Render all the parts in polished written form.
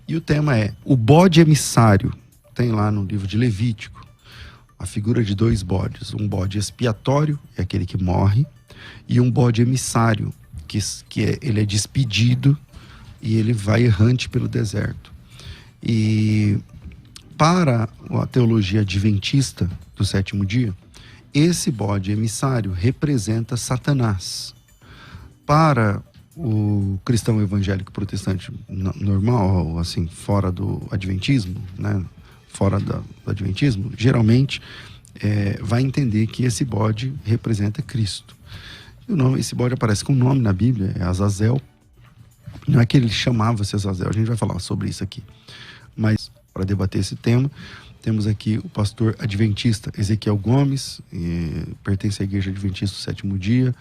E o tema é o bode emissário. Tem lá no livro de Levítico a figura de 2 bodes. Um bode expiatório, é aquele que morre, e um bode emissário, ele é despedido e ele vai errante pelo deserto. E para a teologia adventista do 7º dia, esse bode emissário representa Satanás. Para o cristão evangélico protestante normal, assim, fora do adventismo, né? Fora do adventismo, geralmente vai entender que esse bode representa Cristo. Esse bode aparece com um nome na Bíblia, é Azazel. Não é que ele chamava-se Azazel, a gente vai falar sobre isso aqui. Mas, para debater esse tema, temos aqui o pastor adventista Ezequiel Gomes, pertence à Igreja Adventista do 7º dia,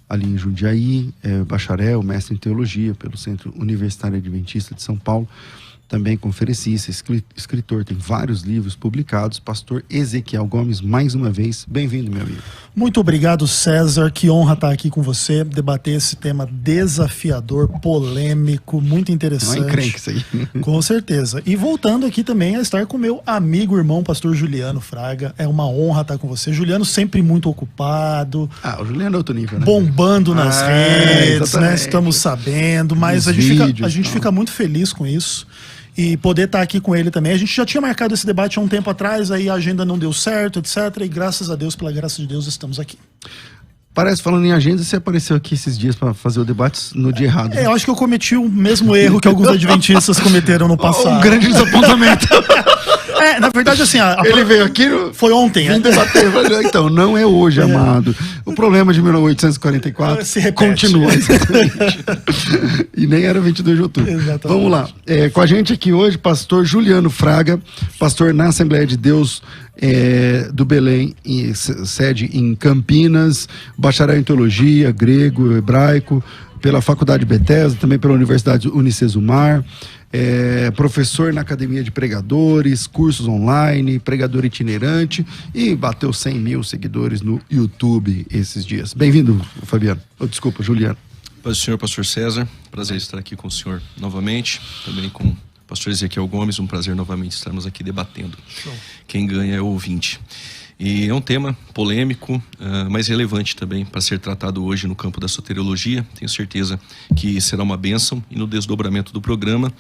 ali em Jundiaí, bacharel, mestre em teologia pelo Centro Universitário Adventista de São Paulo, também conferencista, escritor, tem vários livros publicados. Pastor Ezequiel Gomes, mais uma vez, bem-vindo, meu amigo. Muito obrigado, César, que honra estar aqui com você, debater esse tema desafiador, polêmico, muito interessante. Não é encrenque isso aí. Com certeza. E voltando aqui também a estar com meu amigo, irmão, pastor Juliano Fraga, é uma honra estar com você. Juliano sempre muito ocupado. O Juliano é outro nível, né? Bombando nas redes, exatamente. né? Estamos sabendo, mas a gente fica muito feliz com isso. E poder estar aqui com ele também. A gente já tinha marcado esse debate há um tempo atrás, aí a agenda não deu certo, etc. E graças a Deus, pela graça de Deus, estamos aqui. Parece, falando em agenda, você apareceu aqui esses dias para fazer o debate no dia errado. Eu acho que eu cometi o mesmo erro que alguns adventistas cometeram no passado. Um grande desapontamento. Na verdade, assim... Ele veio aqui... Foi ontem. Debater, então, não é hoje, amado. O problema de 1844 se repete. Continua. E nem era 22 de outubro. Exatamente. Vamos lá. Com a gente aqui hoje, pastor Juliano Fraga, pastor na Assembleia de Deus do Belém, sede em Campinas, bacharel em teologia, grego, hebraico, pela Faculdade Bethesda, também pela Universidade Unicesumar, professor na Academia de Pregadores, cursos online, pregador itinerante e bateu 100 mil seguidores no YouTube esses dias. Bem-vindo, Fabiano. Desculpa, Juliano. Paz do Senhor, pastor César. Prazer estar aqui com o senhor novamente, também com o pastor Ezequiel Gomes. Um prazer novamente estarmos aqui debatendo. Show. Quem ganha é o ouvinte. E é um tema polêmico, mas relevante também para ser tratado hoje no campo da soteriologia. Tenho certeza que será uma bênção. E no desdobramento do programa,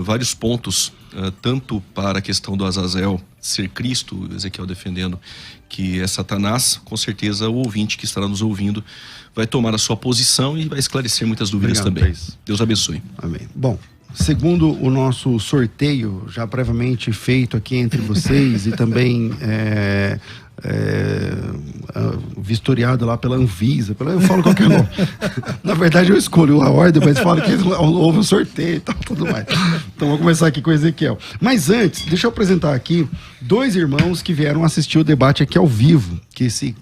vários pontos, tanto para a questão do Azazel ser Cristo, Ezequiel defendendo que é Satanás. Com certeza o ouvinte que estará nos ouvindo vai tomar a sua posição e vai esclarecer muitas dúvidas. Obrigado, também. Deus abençoe. Amém. Bom, segundo o nosso sorteio, já previamente feito aqui entre vocês e também vistoriado lá pela Anvisa, eu falo qualquer nome. Na verdade eu escolho a ordem, mas falo que houve um sorteio e tal, tudo mais. Então vamos começar aqui com o Ezequiel. Mas antes, deixa eu apresentar aqui 2 irmãos que vieram assistir o debate aqui ao vivo, que se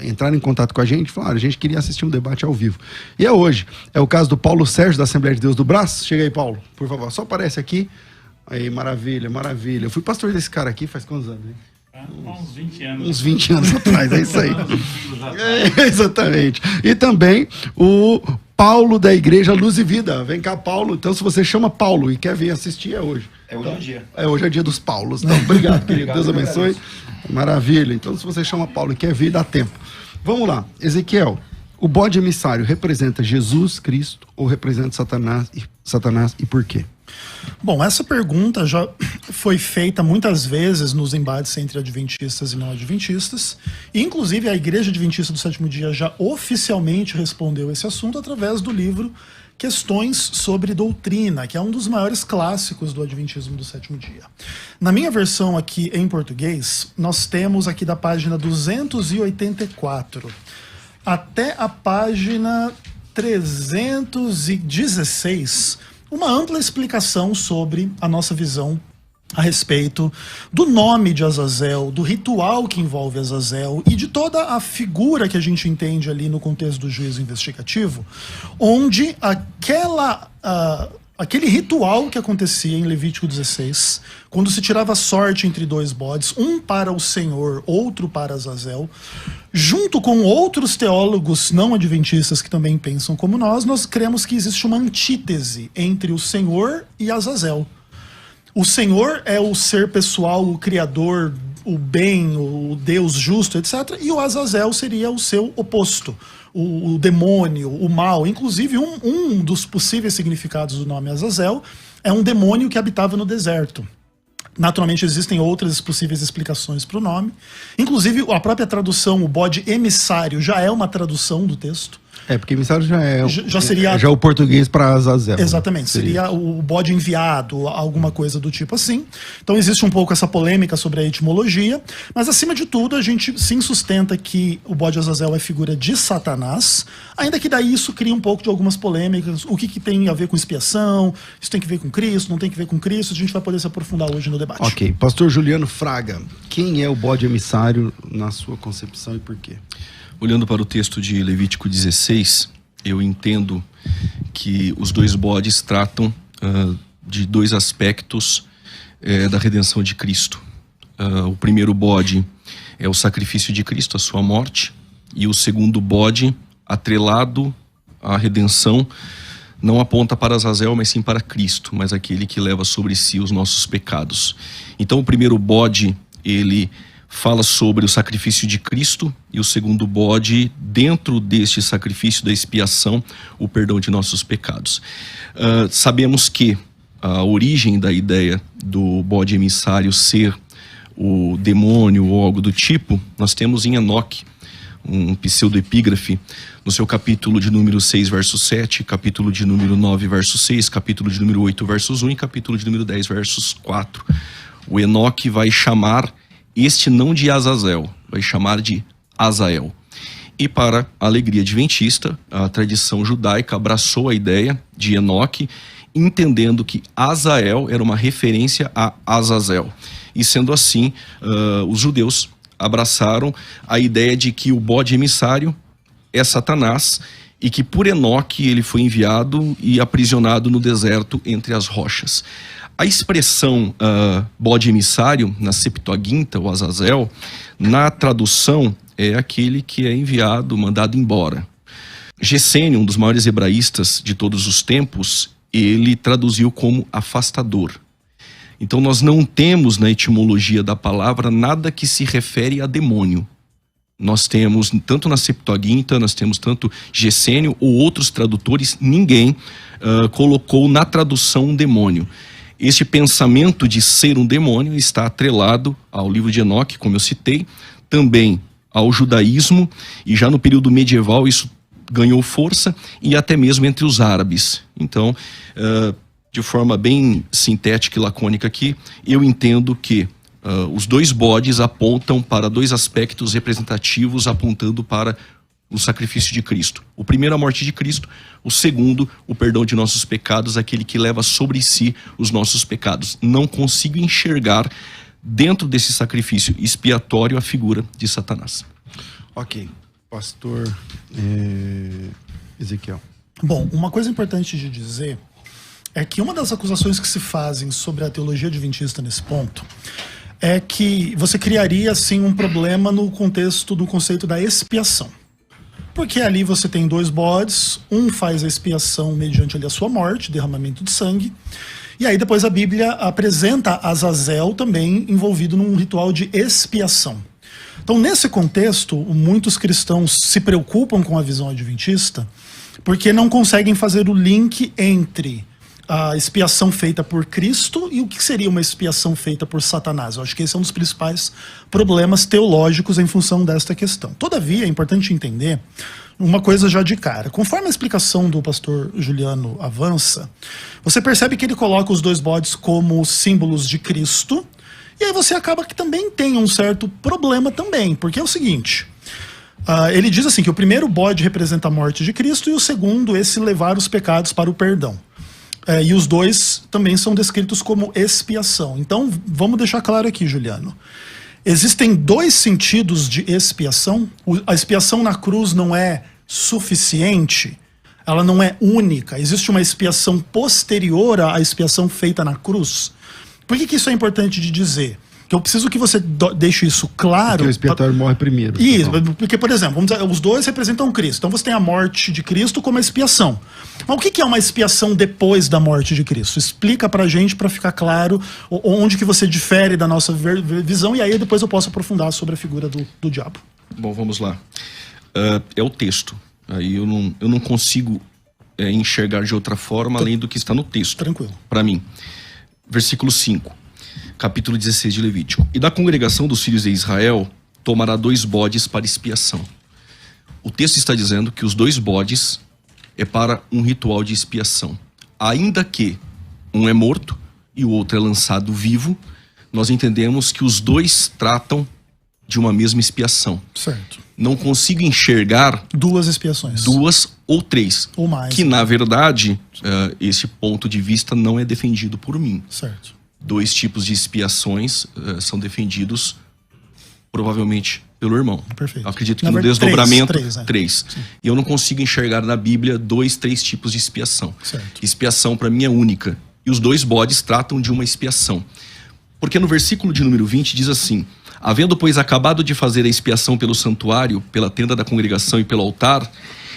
entraram em contato com a gente, falaram, a gente queria assistir um debate ao vivo. E é hoje, é o caso do Paulo Sérgio da Assembleia de Deus do Brás. Chega aí, Paulo, por favor, só aparece aqui. Aí, maravilha, maravilha. Eu fui pastor desse cara aqui faz quantos anos, hein? Uns 20 anos. Uns 20 anos atrás, é isso aí. Exatamente. E também o Paulo da Igreja Luz e Vida. Vem cá, Paulo. Então, se você chama Paulo e quer vir assistir, é hoje. Hoje o dia. Hoje é dia dos Paulos. Então, obrigado, querido. Deus abençoe. Maravilha. Então, se você chama Paulo e quer vir, dá tempo. Vamos lá. Ezequiel, o bode emissário representa Jesus Cristo ou representa Satanás e por quê? Bom, essa pergunta já foi feita muitas vezes nos embates entre adventistas e não adventistas. E, inclusive, a Igreja Adventista do 7º dia já oficialmente respondeu esse assunto através do livro Questões sobre Doutrina, que é um dos maiores clássicos do Adventismo do 7º dia. Na minha versão aqui em português, nós temos aqui da página 284 até a página 316 uma ampla explicação sobre a nossa visão a respeito do nome de Azazel, do ritual que envolve Azazel e de toda a figura que a gente entende ali no contexto do juízo investigativo, onde aquele ritual que acontecia em Levítico 16, quando se tirava sorte entre 2 bodes, um para o Senhor, outro para Azazel, junto com outros teólogos não adventistas que também pensam como nós cremos que existe uma antítese entre o Senhor e Azazel. O Senhor é o ser pessoal, o Criador, o bem, o Deus justo, etc. E o Azazel seria o seu oposto, o demônio, o mal. Inclusive, um dos possíveis significados do nome Azazel é um demônio que habitava no deserto. Naturalmente, existem outras possíveis explicações para o nome. Inclusive, a própria tradução, o bode emissário, já é uma tradução do texto. Porque emissário já seria já o português para Azazel. Exatamente, seria o bode enviado, alguma coisa do tipo assim. Então existe um pouco essa polêmica sobre a etimologia, mas acima de tudo a gente sim sustenta que o bode Azazel é figura de Satanás, ainda que daí isso cria um pouco de algumas polêmicas, o que tem a ver com expiação, isso tem que ver com Cristo, não tem que ver com Cristo, a gente vai poder se aprofundar hoje no debate. Ok, pastor Juliano Fraga, quem é o bode emissário na sua concepção e por quê? Olhando para o texto de Levítico 16, eu entendo que os dois bodes tratam de dois aspectos da redenção de Cristo. O primeiro bode é o sacrifício de Cristo, a sua morte, e o segundo bode, atrelado à redenção, não aponta para Azazel, mas sim para Cristo, mas aquele que leva sobre si os nossos pecados. Então o primeiro bode, ele fala sobre o sacrifício de Cristo, e o segundo bode, dentro deste sacrifício da expiação, o perdão de nossos pecados. Sabemos que a origem da ideia do bode emissário ser o demônio ou algo do tipo, nós temos em Enoque, um pseudoepígrafe, no seu capítulo de número 6, verso 7, capítulo de número 9, verso 6, capítulo de número 8, versos 1 e capítulo de número 10, versos 4. O Enoque vai chamar este não de Azazel, vai chamar de Azael. E para a alegria adventista, a tradição judaica abraçou a ideia de Enoque, entendendo que Azael era uma referência a Azazel. E sendo assim, os judeus abraçaram a ideia de que o bode emissário é Satanás e que por Enoque ele foi enviado e aprisionado no deserto entre as rochas. A expressão bode emissário, na Septuaginta, o Azazel, na tradução é aquele que é enviado, mandado embora. Gesênio, um dos maiores hebraístas de todos os tempos, ele traduziu como afastador. Então nós não temos na etimologia da palavra nada que se refere a demônio. Nós temos, tanto na Septuaginta, nós temos tanto Gesênio ou outros tradutores, ninguém colocou na tradução um demônio. Este pensamento de ser um demônio está atrelado ao livro de Enoque, como eu citei, também ao judaísmo, e já no período medieval isso ganhou força, e até mesmo entre os árabes. Então, de forma bem sintética e lacônica aqui, eu entendo que os dois bodes apontam para dois aspectos representativos, apontando para o sacrifício de Cristo. O primeiro, a morte de Cristo. O segundo, o perdão de nossos pecados, aquele que leva sobre si os nossos pecados. Não consigo enxergar dentro desse sacrifício expiatório a figura de Satanás. Ok. Pastor Ezequiel. Bom, uma coisa importante de dizer é que uma das acusações que se fazem sobre a teologia adventista nesse ponto é que você criaria, assim, um problema no contexto do conceito da expiação. Porque ali você tem dois bodes, um faz a expiação mediante ali a sua morte, derramamento de sangue, e aí depois a Bíblia apresenta Azazel também envolvido num ritual de expiação. Então, nesse contexto, muitos cristãos se preocupam com a visão adventista porque não conseguem fazer o link entre a expiação feita por Cristo e o que seria uma expiação feita por Satanás. Eu acho que esse é um dos principais problemas teológicos em função desta questão. Todavia, é importante entender uma coisa já de cara. Conforme a explicação do pastor Juliano avança, você percebe que ele coloca os dois bodes como símbolos de Cristo, e aí você acaba que também tem um certo problema também, porque é o seguinte... ele diz assim que o primeiro bode representa a morte de Cristo e o segundo, esse levar os pecados para o perdão. E os dois também são descritos como expiação. Então, vamos deixar claro aqui, Juliano. Existem dois sentidos de expiação. A expiação na cruz não é suficiente, ela não é única. Existe uma expiação posterior à expiação feita na cruz. Por que isso é importante de dizer? Que eu preciso que você deixe isso claro. Porque o expiatório morre primeiro. Isso, porque, por exemplo, vamos dizer, os dois representam Cristo. Então você tem a morte de Cristo como a expiação. Mas o que é uma expiação depois da morte de Cristo? Explica pra gente, pra ficar claro onde que você difere da nossa visão, e aí depois eu posso aprofundar sobre a figura do diabo. Bom, vamos lá. É o texto. Aí eu não consigo enxergar de outra forma além do que está no texto. Tranquilo. Para mim. Versículo 5. Capítulo 16 de Levítico. E da congregação dos filhos de Israel tomará 2 bodes para expiação. O texto está dizendo que os 2 bodes é para um ritual de expiação. Ainda que um é morto e o outro é lançado vivo, nós entendemos que os 2 tratam de uma mesma expiação. Certo. Não consigo enxergar 2 expiações. 2 ou 3. Ou mais. Que, na verdade, esse ponto de vista não é defendido por mim. Certo. 2 tipos de expiações são defendidos provavelmente pelo irmão. Perfeito. Eu acredito que Na no verdade, desdobramento 3. E eu não consigo enxergar na Bíblia 2, 3 tipos de expiação. Certo. Expiação para mim é única. E os 2 bodes tratam de uma expiação. Porque no versículo de número 20 diz assim: havendo, pois, acabado de fazer a expiação pelo santuário, pela tenda da congregação e pelo altar,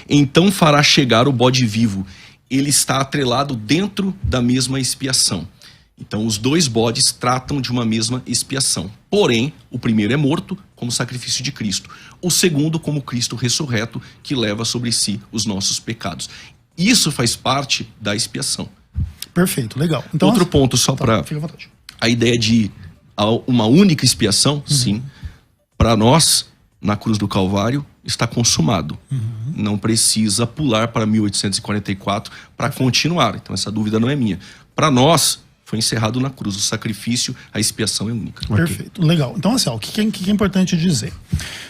então fará chegar o bode vivo. Ele está atrelado dentro da mesma expiação. Então, os 2 bodes tratam de uma mesma expiação. Porém, o primeiro é morto, como sacrifício de Cristo. O segundo, como Cristo ressurreto, que leva sobre si os nossos pecados. Isso faz parte da expiação. Perfeito, legal. Então, outro ponto, só para... Fica à vontade. A ideia de uma única expiação, sim. Para nós, na cruz do Calvário, está consumado. Não precisa pular para 1844 para continuar. Então, essa dúvida não é minha. Para nós, foi encerrado na cruz. O sacrifício, a expiação é única. Perfeito, legal. Então, assim, o que é importante dizer?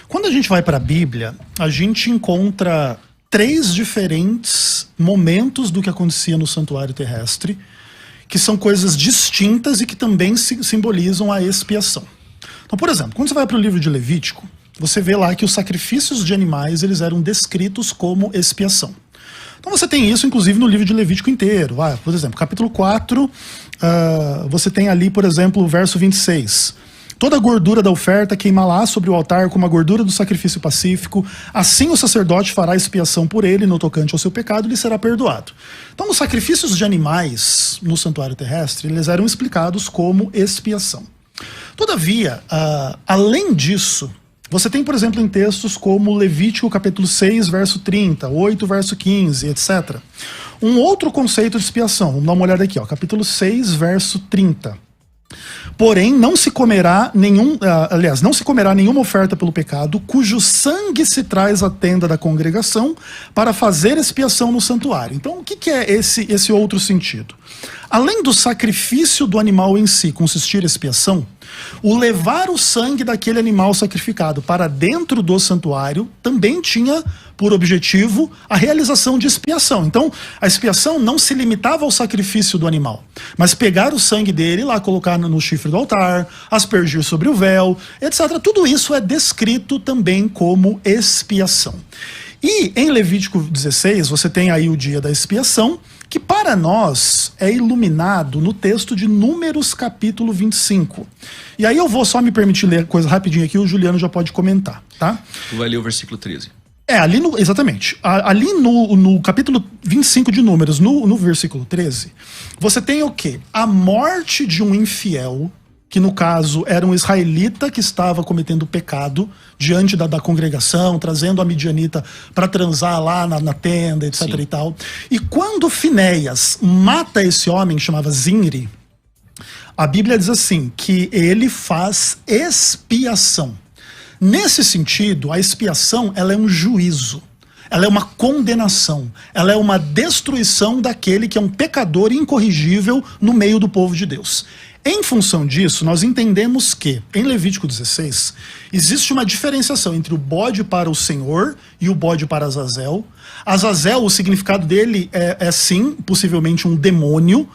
Quando a gente vai para a Bíblia, a gente encontra 3 diferentes momentos do que acontecia no santuário terrestre, que são coisas distintas e que também simbolizam a expiação. Então, por exemplo, quando você vai para o livro de Levítico, você vê lá que os sacrifícios de animais eles eram descritos como expiação. Então você tem isso, inclusive, no livro de Levítico inteiro. Por exemplo, capítulo 4, você tem ali, por exemplo, o verso 26. Toda a gordura da oferta queima lá sobre o altar como a gordura do sacrifício pacífico. Assim o sacerdote fará expiação por ele no tocante ao seu pecado e lhe será perdoado. Então os sacrifícios de animais no santuário terrestre, eles eram explicados como expiação. Todavia, além disso, você tem, por exemplo, em textos como Levítico capítulo 6, verso 30, 8, verso 15, etc. Um outro conceito de expiação. Vamos dar uma olhada aqui, capítulo 6, verso 30. Porém, não se comerá nenhuma oferta pelo pecado, cujo sangue se traz à tenda da congregação para fazer expiação no santuário. Então, o que é esse outro sentido? Além do sacrifício do animal em si consistir em expiação, o levar o sangue daquele animal sacrificado para dentro do santuário também tinha por objetivo a realização de expiação. Então, a expiação não se limitava ao sacrifício do animal, mas pegar o sangue dele lá, colocar no chifre do altar, aspergir sobre o véu, etc. Tudo isso é descrito também como expiação. E em Levítico 16, você tem aí o dia da expiação, que para nós é iluminado no texto de Números capítulo 25. E aí eu vou só me permitir ler coisa rapidinho aqui, o Juliano já pode comentar, tá? Tu vai ler o versículo 13. Exatamente. Ali no capítulo 25 de Números, no versículo 13, você tem o quê? A morte de um infiel, que no caso era um israelita que estava cometendo pecado diante da congregação, trazendo a midianita para transar lá na tenda, etc. Sim. e tal. E quando Finéias mata esse homem, que chamava Zinri, a Bíblia diz assim, que ele faz expiação. Nesse sentido, a expiação ela é um juízo, ela é uma condenação, ela é uma destruição daquele que é um pecador incorrigível no meio do povo de Deus. Em função disso, nós entendemos que, em Levítico 16, existe uma diferenciação entre o bode para o Senhor e o bode para Azazel. Azazel, o significado dele é sim, possivelmente um demônio,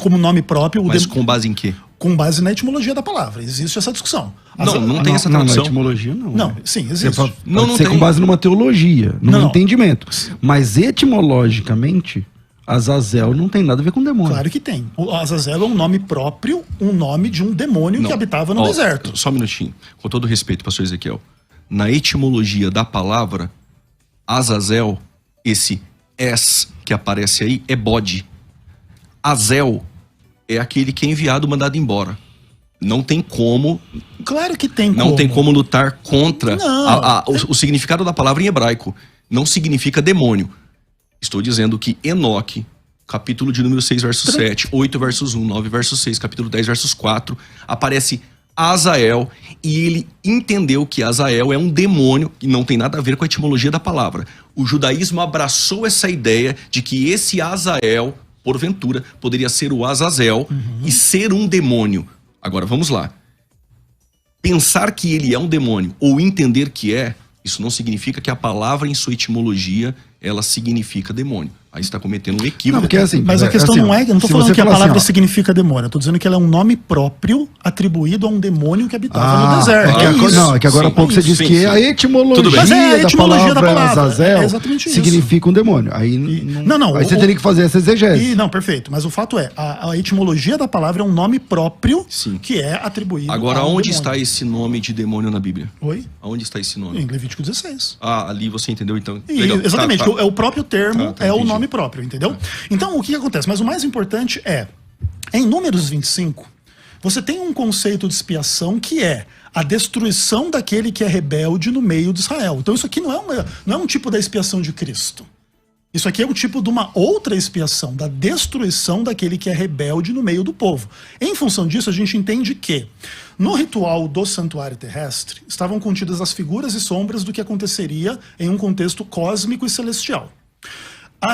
como nome próprio. Mas com base em quê? Com base na etimologia da palavra. Existe essa discussão. Não tem essa tradução. Não, na etimologia não. Não, sim, existe. Pode ser com base numa teologia, num entendimento. Mas etimologicamente, Azazel não tem nada a ver com demônio. Claro que tem. O Azazel é um nome próprio, um nome de um demônio que habitava no deserto. Só um minutinho. Com todo respeito, pastor Ezequiel. Na etimologia da palavra, Azazel, esse es que aparece aí, é bode. Azel é aquele que é enviado, mandado embora. Não tem como... Claro que tem Não tem como lutar contra Não. o significado da palavra em hebraico. Não significa demônio. Estou dizendo que Enoque, capítulo de número 6, verso 7, 8, versos 1, 9, verso 6, capítulo 10, versos 4, aparece Azael, e ele entendeu que Azael é um demônio e não tem nada a ver com a etimologia da palavra. O judaísmo abraçou essa ideia de que esse Azael, porventura, poderia ser o Azazel e ser um demônio. Agora, vamos lá. Pensar que ele é um demônio ou entender que é, isso não significa que a palavra em sua etimologia, ela significa demônio. Aí você está cometendo um equívoco. Não, porque assim, Mas a questão assim, não é... Eu não estou se falando você que a falar palavra assim, ó, significa demônio. Eu estou dizendo que ela é um nome próprio atribuído a um demônio que habitava no deserto. É que agora há pouco você disse que a etimologia, Mas é a etimologia da palavra. Azazel É exatamente isso. significa um demônio. Aí, aí você teria que fazer essa exegese. Não, perfeito. Mas o fato é, a etimologia da palavra é um nome próprio que é atribuído Agora, a um onde demônio. está esse nome de demônio na Bíblia? Oi? Aonde está esse nome? Em Levítico 16. Ali você entendeu, então. E, Legal. exatamente, Tá. é o próprio termo, é o entendi. nome próprio, entendeu? Então, o que acontece? Mas o mais importante é, em Números 25, você tem um conceito de expiação que é a destruição daquele que é rebelde no meio de Israel. Então isso aqui não é um tipo da expiação de Cristo. Isso aqui é um tipo de uma outra expiação, da destruição daquele que é rebelde no meio do povo. Em função disso, a gente entende que no ritual do santuário terrestre estavam contidas as figuras e sombras do que aconteceria em um contexto cósmico e celestial.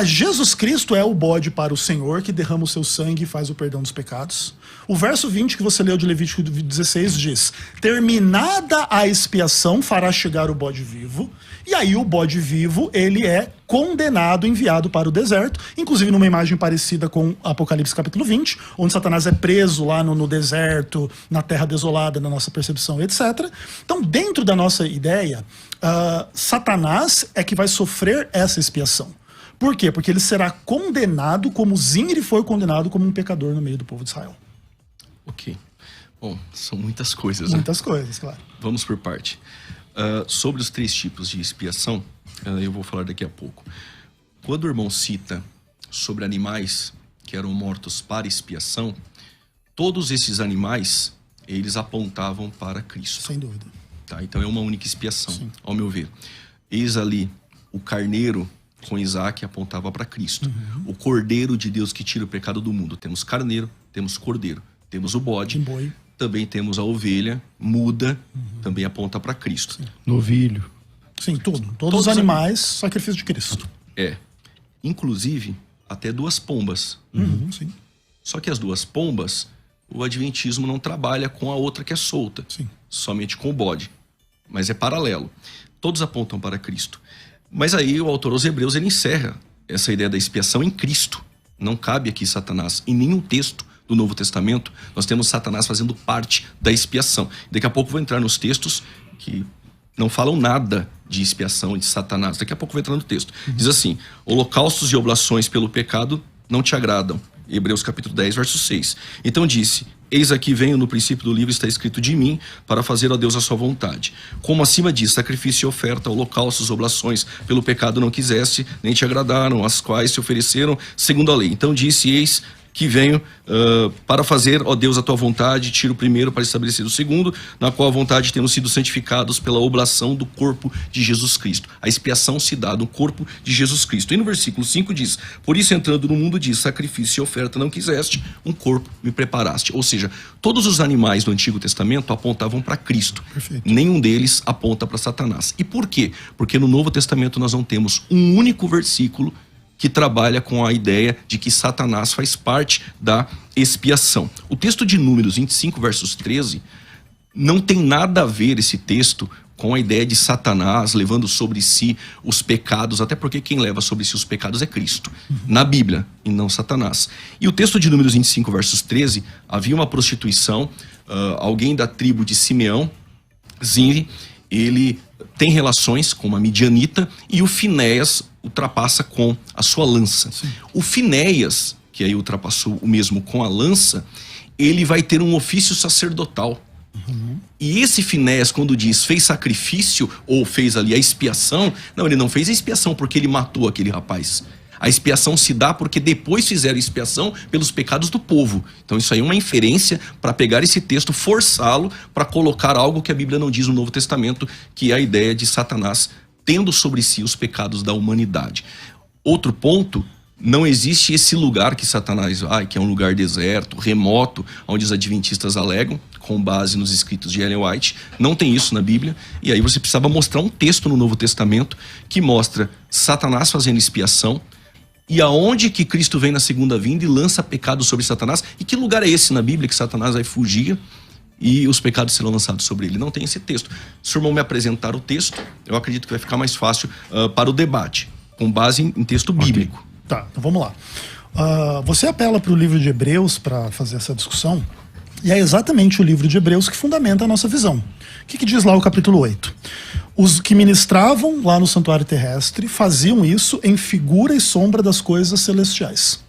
Jesus Cristo é o bode para o Senhor que derrama o seu sangue e faz o perdão dos pecados. O verso 20 que você leu de Levítico 16 diz: terminada a expiação fará chegar o bode vivo. E aí o bode vivo, ele é condenado, enviado para o deserto, inclusive numa imagem parecida com Apocalipse capítulo 20, onde Satanás é preso lá no deserto, na terra desolada, na nossa percepção, etc. Então, dentro da nossa ideia, Satanás é que vai sofrer essa expiação. Por quê? Porque ele será condenado como Zimri foi condenado como um pecador no meio do povo de Israel. Ok. Bom, são muitas coisas, né? Muitas coisas, claro. Vamos por parte. Sobre os 3 tipos de expiação, eu vou falar daqui a pouco. Quando o irmão cita sobre animais que eram mortos para expiação, todos esses animais, eles apontavam para Cristo. Sem dúvida. Tá? Então é uma única expiação, ao meu ver. Eis ali o carneiro com Isaac apontava para Cristo. O cordeiro de Deus que tira o pecado do mundo. Temos carneiro, temos cordeiro, temos o bode, Boi. também temos a ovelha, muda, também aponta para Cristo. Novilho. Sim, tudo. Todos os animais, sacrifício de Cristo. Inclusive, até 2 pombas. Sim. Só que as 2 pombas, o adventismo não trabalha com a outra que é solta. Sim. Somente com o bode. Mas é paralelo. Todos apontam para Cristo. Mas aí o autor aos Hebreus, ele encerra essa ideia da expiação em Cristo. Não cabe aqui Satanás. Em nenhum texto do Novo Testamento nós temos Satanás fazendo parte da expiação. Daqui a pouco vou entrar nos textos que não falam nada de expiação de Satanás. Daqui a pouco vou entrar no texto. Diz assim: holocaustos e oblações pelo pecado não te agradam. Hebreus capítulo 10, verso 6. Então disse: eis aqui venho, no princípio do livro está escrito de mim, para fazer a Deus a sua vontade. Como acima diz, sacrifício e oferta, holocaustos, oblações, pelo pecado não quiseste, nem te agradaram, as quais se ofereceram segundo a lei. Então disse: eis que venho para fazer, ó Deus, a tua vontade, tiro o primeiro para estabelecer o segundo, na qual a vontade temos sido santificados pela oblação do corpo de Jesus Cristo. A expiação se dá no corpo de Jesus Cristo. E no versículo 5 diz: por isso entrando no mundo diz, sacrifício e oferta não quiseste, um corpo me preparaste. Ou seja, todos os animais do Antigo Testamento apontavam para Cristo. Perfeito. Nenhum deles aponta para Satanás. E por quê? Porque no Novo Testamento nós não temos um único versículo que trabalha com a ideia de que Satanás faz parte da expiação. O texto de Números 25, versos 13, não tem nada a ver esse texto com a ideia de Satanás levando sobre si os pecados, até porque quem leva sobre si os pecados é Cristo, na Bíblia, e não Satanás. E o texto de Números 25, versos 13, havia uma prostituição, alguém da tribo de Simeão, Zimri, ele tem relações com uma midianita e o Finéias ultrapassa com a sua lança. Sim. O Finéias, que aí ultrapassou o mesmo com a lança, ele vai ter um ofício sacerdotal. Uhum. E esse Finéias, quando diz fez sacrifício ou fez ali a expiação, não, ele não fez a expiação porque ele matou aquele rapaz. A expiação se dá porque depois fizeram expiação pelos pecados do povo. Então isso aí é uma inferência para pegar esse texto, forçá-lo para colocar algo que a Bíblia não diz no Novo Testamento, que é a ideia de Satanás tendo sobre si os pecados da humanidade. Outro ponto, não existe esse lugar que Satanás vai, que é um lugar deserto, remoto, onde os adventistas alegam, com base nos escritos de Ellen White. Não tem isso na Bíblia. E aí você precisava mostrar um texto no Novo Testamento que mostra Satanás fazendo expiação, e aonde que Cristo vem na segunda vinda e lança pecado sobre Satanás. E que lugar é esse na Bíblia que Satanás vai fugir e os pecados serão lançados sobre ele? Não tem esse texto. Se o irmão me apresentar o texto, eu acredito que vai ficar mais fácil para o debate, com base em texto bíblico. Okay. Tá, então vamos lá. Você apela para o livro de Hebreus para fazer essa discussão, e é exatamente o livro de Hebreus que fundamenta a nossa visão. O que diz lá o capítulo 8? Os que ministravam lá no santuário terrestre faziam isso em figura e sombra das coisas celestiais.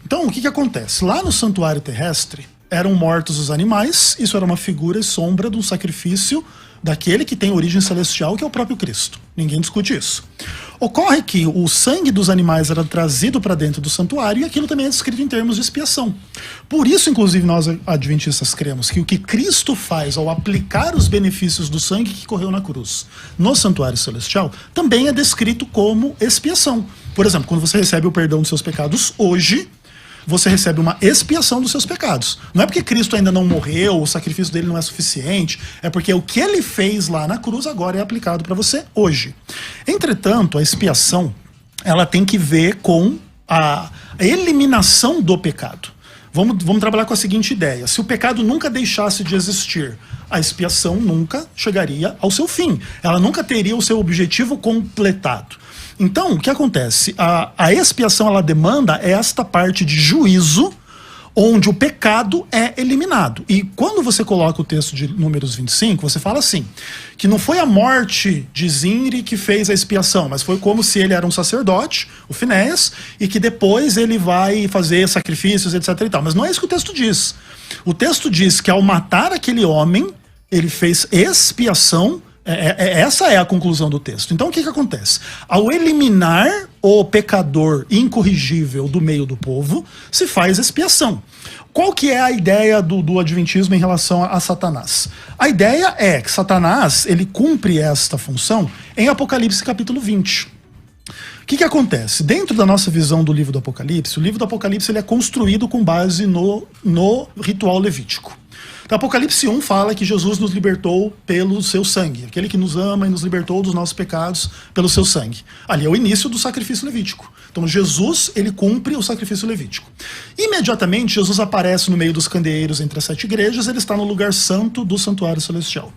Então, o que acontece? Lá no santuário terrestre eram mortos os animais, isso era uma figura e sombra de um sacrifício daquele que tem origem celestial, que é o próprio Cristo. Ninguém discute isso. Ocorre que o sangue dos animais era trazido para dentro do santuário e aquilo também é descrito em termos de expiação. Por isso, inclusive, nós adventistas cremos que o que Cristo faz ao aplicar os benefícios do sangue que correu na cruz no santuário celestial também é descrito como expiação. Por exemplo, quando você recebe o perdão dos seus pecados hoje, você recebe uma expiação dos seus pecados. Não é porque Cristo ainda não morreu, o sacrifício dele não é suficiente, é porque o que ele fez lá na cruz agora é aplicado para você hoje. Entretanto, a expiação, ela tem que ver com a eliminação do pecado. Vamos trabalhar com a seguinte ideia: se o pecado nunca deixasse de existir, a expiação nunca chegaria ao seu fim. Ela nunca teria o seu objetivo completado. Então, o que acontece? A expiação, ela demanda esta parte de juízo, onde o pecado é eliminado. E quando você coloca o texto de Números 25, você fala assim, que não foi a morte de Zinri que fez a expiação, mas foi como se ele era um sacerdote, o Finéias, e que depois ele vai fazer sacrifícios, etc. e tal. Mas não é isso que o texto diz. O texto diz que ao matar aquele homem, ele fez expiação. Essa é a conclusão do texto. Então o que acontece? Ao eliminar o pecador incorrigível do meio do povo, se faz expiação. Qual que é a ideia do adventismo em relação a Satanás? A ideia é que Satanás, ele cumpre esta função em Apocalipse capítulo 20. O que acontece? Dentro da nossa visão do livro do Apocalipse, o livro do Apocalipse ele é construído com base no ritual levítico. Então, Apocalipse 1 fala que Jesus nos libertou pelo seu sangue. Aquele que nos ama e nos libertou dos nossos pecados pelo seu sangue. Ali é o início do sacrifício levítico. Então Jesus, ele cumpre o sacrifício levítico. Imediatamente, Jesus aparece no meio dos candeeiros entre as 7 igrejas. Ele está no lugar santo do santuário celestial.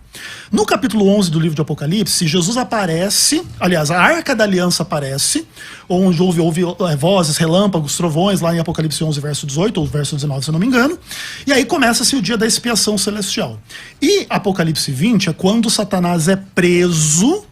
No capítulo 11 do livro de Apocalipse, Jesus aparece, aliás, a Arca da Aliança aparece, onde houve vozes, relâmpagos, trovões, lá em Apocalipse 11, verso 18, ou verso 19, se eu não me engano. E aí começa-se o dia da expiação celestial. E Apocalipse 20 é quando Satanás é preso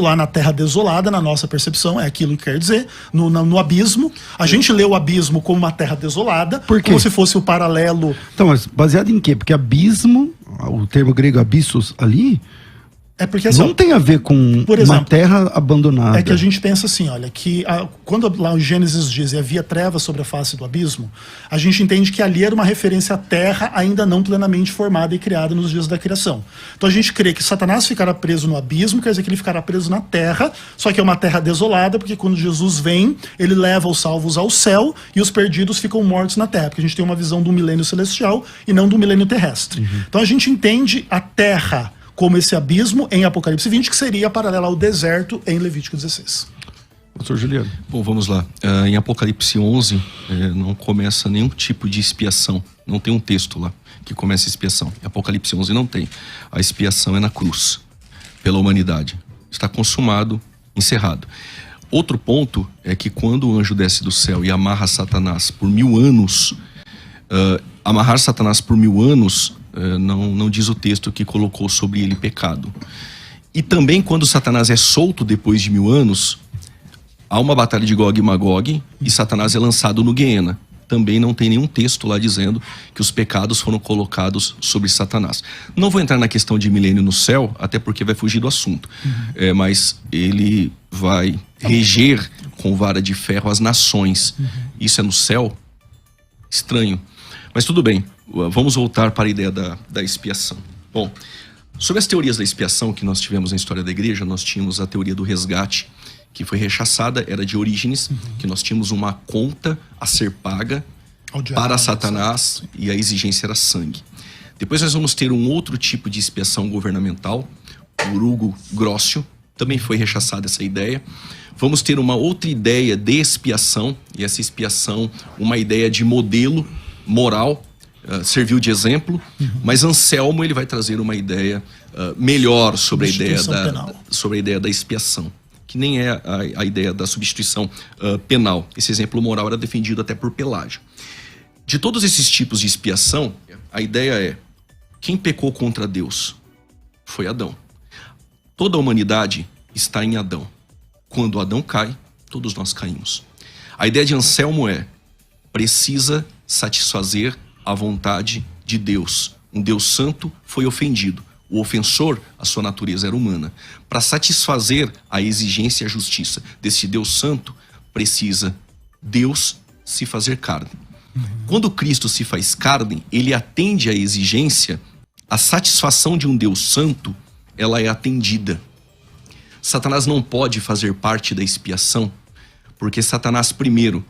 lá na terra desolada, na nossa percepção, é aquilo que quer dizer, no abismo. A gente lê o abismo como uma terra desolada, como se fosse o paralelo. Então, mas baseado em quê? Porque abismo, o termo grego abissos ali, é porque, assim, não tem a ver com, por exemplo, uma terra abandonada. É que a gente pensa assim, olha, que quando lá o Gênesis diz e havia trevas sobre a face do abismo, a gente entende que ali era uma referência à terra ainda não plenamente formada e criada nos dias da criação. Então a gente crê que Satanás ficará preso no abismo, quer dizer que ele ficará preso na terra, só que é uma terra desolada, porque quando Jesus vem, ele leva os salvos ao céu e os perdidos ficam mortos na terra, porque a gente tem uma visão do milênio celestial e não do milênio terrestre. Uhum. Então a gente entende a terra como esse abismo em Apocalipse 20, que seria paralela ao deserto em Levítico 16. Pastor Juliano. Bom, vamos lá. Em Apocalipse 11, não começa nenhum tipo de expiação. Não tem um texto lá que começa a expiação. Em Apocalipse 11 não tem. A expiação é na cruz, pela humanidade. Está consumado, encerrado. Outro ponto é que quando o anjo desce do céu e amarra Satanás por 1000 anos, amarrar Satanás por 1000 anos não diz o texto que colocou sobre ele pecado. E também quando Satanás é solto depois de 1000 anos, há uma batalha de Gog e Magog e Satanás é lançado no Guiena. Também não tem nenhum texto lá dizendo que os pecados foram colocados sobre Satanás. Não vou entrar na questão de milênio no céu, até porque vai fugir do assunto. Mas ele vai reger com vara de ferro as nações. Isso é no céu? Estranho. Mas tudo bem, vamos voltar para a ideia da expiação. Bom, sobre as teorias da expiação que nós tivemos na história da igreja, nós tínhamos a teoria do resgate, que foi rechaçada, era de Orígenes, que nós tínhamos uma conta a ser paga para Satanás e a exigência era sangue. Depois nós vamos ter um outro tipo de expiação governamental, por Hugo Grossio, também foi rechaçada essa ideia. Vamos ter uma outra ideia de expiação, e essa expiação, uma ideia de modelo moral, serviu de exemplo, mas Anselmo ele vai trazer uma ideia melhor sobre a ideia da expiação, que nem é a ideia da substituição penal. Esse exemplo moral era defendido até por Pelágio. De todos esses tipos de expiação, a ideia é: quem pecou contra Deus foi Adão. Toda a humanidade está em Adão. Quando Adão cai, todos nós caímos. A ideia de Anselmo é: precisa satisfazer a vontade de Deus. Um Deus santo foi ofendido. O ofensor, a sua natureza era humana. Para satisfazer a exigência e a justiça desse Deus santo, precisa Deus se fazer carne. Quando Cristo se faz carne, ele atende à exigência, a satisfação de um Deus santo, ela é atendida. Satanás não pode fazer parte da expiação, porque Satanás, primeiro,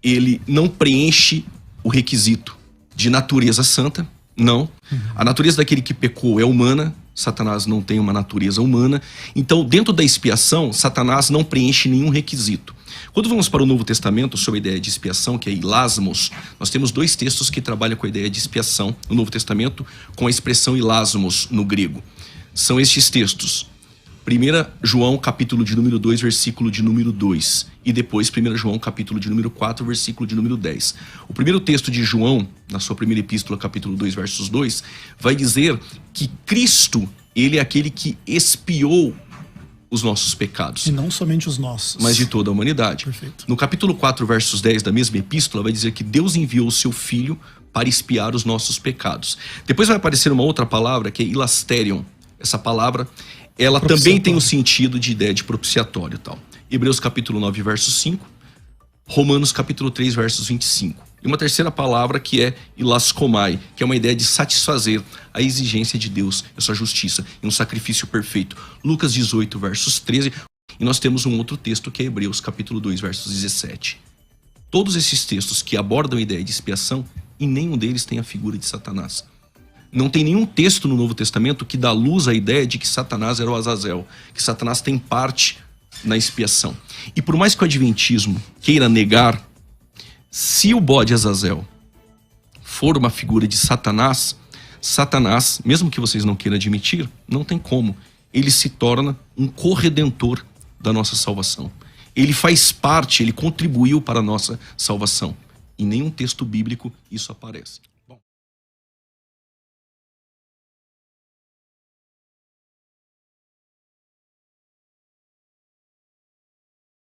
ele não preenche o requisito de natureza santa, não. A natureza daquele que pecou é humana, Satanás não tem uma natureza humana. Então, dentro da expiação, Satanás não preenche nenhum requisito. Quando vamos para o Novo Testamento, sobre a ideia de expiação, que é ilasmos, nós temos 2 textos que trabalham com a ideia de expiação no Novo Testamento, com a expressão ilasmos no grego. São estes textos: 1 João, capítulo de número 2, versículo de número 2. E depois 1 João, capítulo de número 4, versículo de número 10. O primeiro texto de João, na sua primeira epístola, capítulo 2, versos 2, vai dizer que Cristo, ele é aquele que expiou os nossos pecados. E não somente os nossos, mas de toda a humanidade. Perfeito. No capítulo 4, versos 10 da mesma epístola, vai dizer que Deus enviou o seu Filho para expiar os nossos pecados. Depois vai aparecer uma outra palavra, que é ilasterion. Essa palavra, ela também tem o sentido de ideia de propiciatório e tal. Hebreus capítulo 9, verso 5. Romanos capítulo 3, versos 25. E uma terceira palavra que é ilaskomai, que é uma ideia de satisfazer a exigência de Deus, essa justiça, em um sacrifício perfeito. Lucas 18, versos 13. E nós temos um outro texto que é Hebreus capítulo 2, versos 17. Todos esses textos que abordam a ideia de expiação, em nenhum deles tem a figura de Satanás. Não tem nenhum texto no Novo Testamento que dá luz à ideia de que Satanás era o Azazel, que Satanás tem parte na expiação. E por mais que o adventismo queira negar, se o bode Azazel for uma figura de Satanás, Satanás, mesmo que vocês não queiram admitir, não tem como. Ele se torna um corredentor da nossa salvação. Ele faz parte, ele contribuiu para a nossa salvação. Em nenhum texto bíblico isso aparece.